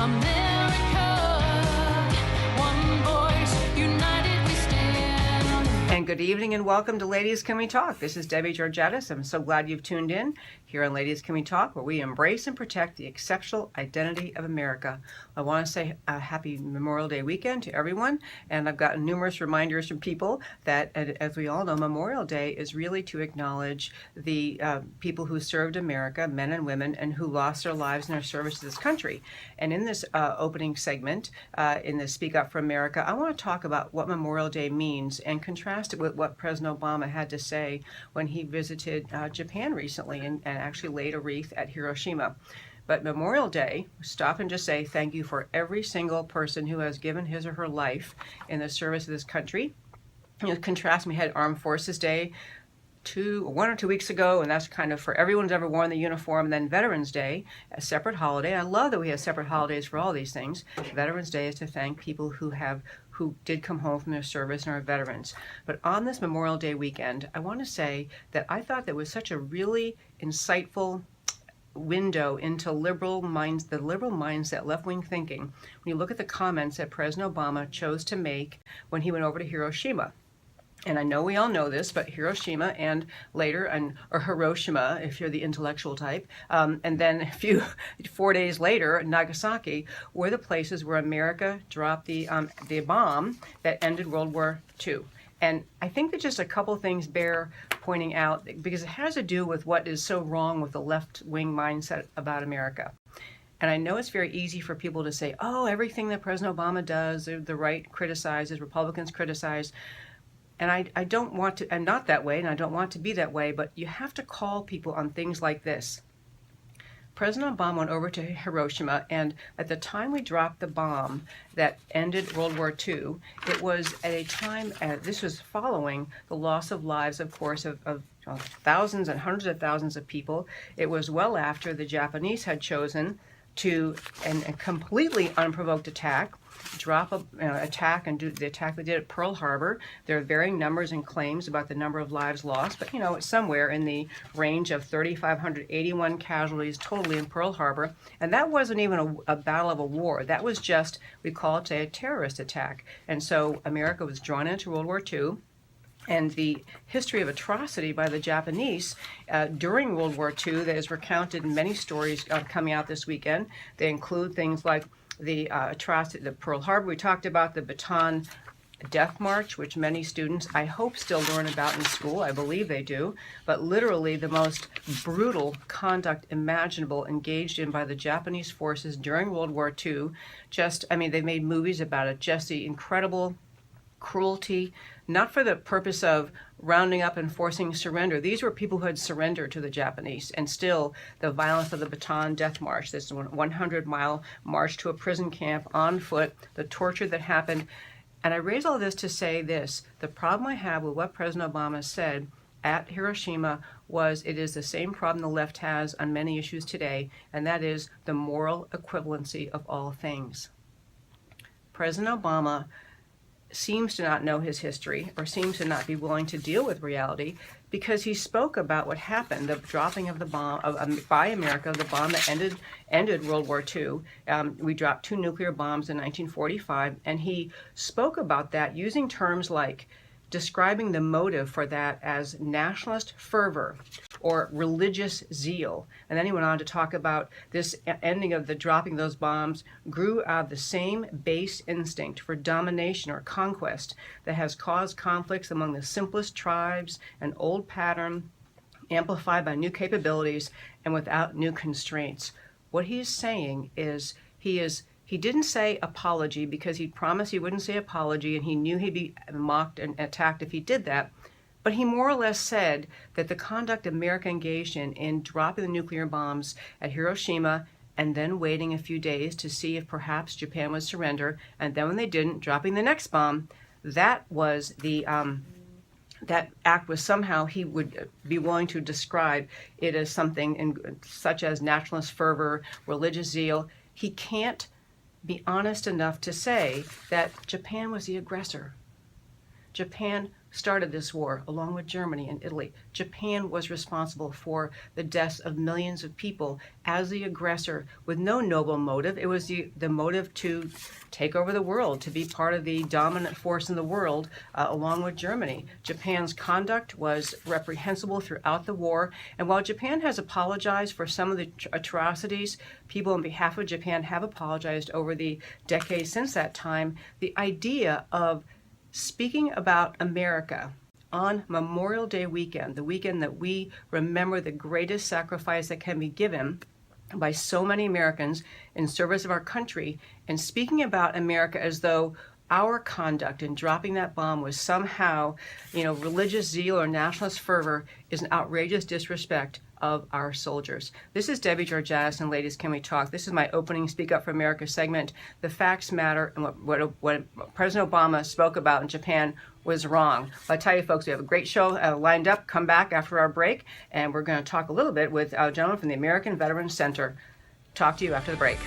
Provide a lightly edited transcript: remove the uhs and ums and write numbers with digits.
And good evening and welcome to Ladies Can We Talk. This is Debbie Georgatos. I'm so glad you've tuned in here on Ladies Can We Talk, where we embrace and protect the exceptional identity of America. I want to say a happy Memorial Day weekend to everyone, and I've gotten numerous reminders from people that, as we all know, Memorial Day is really to acknowledge the people who served America, men and women, and who lost their lives in their service to this country. And in this opening segment, in the Speak Up for America, I want to talk about what Memorial Day means and contrast it with what President Obama had to say when he visited Japan recently and actually laid a wreath at Hiroshima. But Memorial Day, stop and just say thank you for every single person who has given his or her life in the service of this country. Contrast, we had Armed Forces Day 1 or 2 weeks ago, and that's kind of for everyone who's ever worn the uniform. And then Veterans Day, a separate holiday. I love that we have separate holidays for all these things. Veterans Day is to thank people who did come home from their service and are veterans. But on this Memorial Day weekend, I want to say that I thought that was such a really insightful window into the liberal mindset, left-wing thinking, when you look at the comments that President Obama chose to make when he went over to Hiroshima. And I know we all know this, but Hiroshima and later, or Hiroshima, if you're the intellectual type, and then 4 days later, Nagasaki, were the places where America dropped the bomb that ended World War II. And I think that just a couple things bear pointing out, because it has to do with what is so wrong with the left-wing mindset about America. And I know it's very easy for people to say, oh, everything that President Obama does, the right criticizes, Republicans criticize. And I don't want to, and not that way, and I don't want to be that way, but you have to call people on things like this. President Obama went over to Hiroshima, and at the time we dropped the bomb that ended World War II, it was at a time, this was following the loss of lives, of course, of thousands and hundreds of thousands of people. It was well after the Japanese had chosen to, and a completely unprovoked attack, attack and do the attack they did at Pearl Harbor. There are varying numbers and claims about the number of lives lost, but it's somewhere in the range of 3,581 casualties totally in Pearl Harbor. And that wasn't even a battle of a war. That was just, we call it a terrorist attack. And so America was drawn into World War II. And the history of atrocity by the Japanese during World War II that is recounted in many stories coming out this weekend. They include things like the atrocity, the Pearl Harbor. We talked about the Bataan Death March, which many students, I hope, still learn about in school. I believe they do. But literally the most brutal conduct imaginable engaged in by the Japanese forces during World War II. They made movies about it. Just the incredible cruelty, not for the purpose of rounding up and forcing surrender. These were people who had surrendered to the Japanese, and still the violence of the Bataan Death March, this 100-mile march to a prison camp on foot, the torture that happened. And I raise all this to say this: the problem I have with what President Obama said at Hiroshima was it is the same problem the left has on many issues today, and that is the moral equivalency of all things. President Obama seems to not know his history, or seems to not be willing to deal with reality, because he spoke about what happened, the dropping of the bomb by America, the bomb that ended World War II. We dropped 2 nuclear bombs in 1945, and he spoke about that using terms like describing the motive for that as nationalist fervor or religious zeal. And then he went on to talk about this ending of the dropping those bombs grew out of the same base instinct for domination or conquest that has caused conflicts among the simplest tribes, an old pattern amplified by new capabilities and without new constraints. What he's saying is he didn't say apology because he promised he wouldn't say apology, and he knew he'd be mocked and attacked if he did that. But he more or less said that the conduct America engaged in dropping the nuclear bombs at Hiroshima and then waiting a few days to see if perhaps Japan would surrender, and then when they didn't, dropping the next bomb, that was that act was somehow, he would be willing to describe it as something such as nationalist fervor, religious zeal. He can't be honest enough to say that Japan was the aggressor. Japan started this war, along with Germany and Italy. Japan was responsible for the deaths of millions of people as the aggressor with no noble motive. It was the motive to take over the world, to be part of the dominant force in the world, along with Germany. Japan's conduct was reprehensible throughout the war, and while Japan has apologized for some of the atrocities, people on behalf of Japan have apologized over the decades since that time. The idea of speaking about America on Memorial Day weekend, the weekend that we remember the greatest sacrifice that can be given by so many Americans in service of our country, and speaking about America as though our conduct in dropping that bomb was somehow, religious zeal or nationalist fervor, is an outrageous disrespect of our soldiers. This is Debbie Georgatos, and Ladies Can We Talk. This is my opening Speak Up for America segment. The facts matter, and what President Obama spoke about in Japan was wrong. But I tell you, folks, we have a great show lined up. Come back after our break, and we're going to talk a little bit with a gentleman from the American Veterans Center. Talk to you after the break.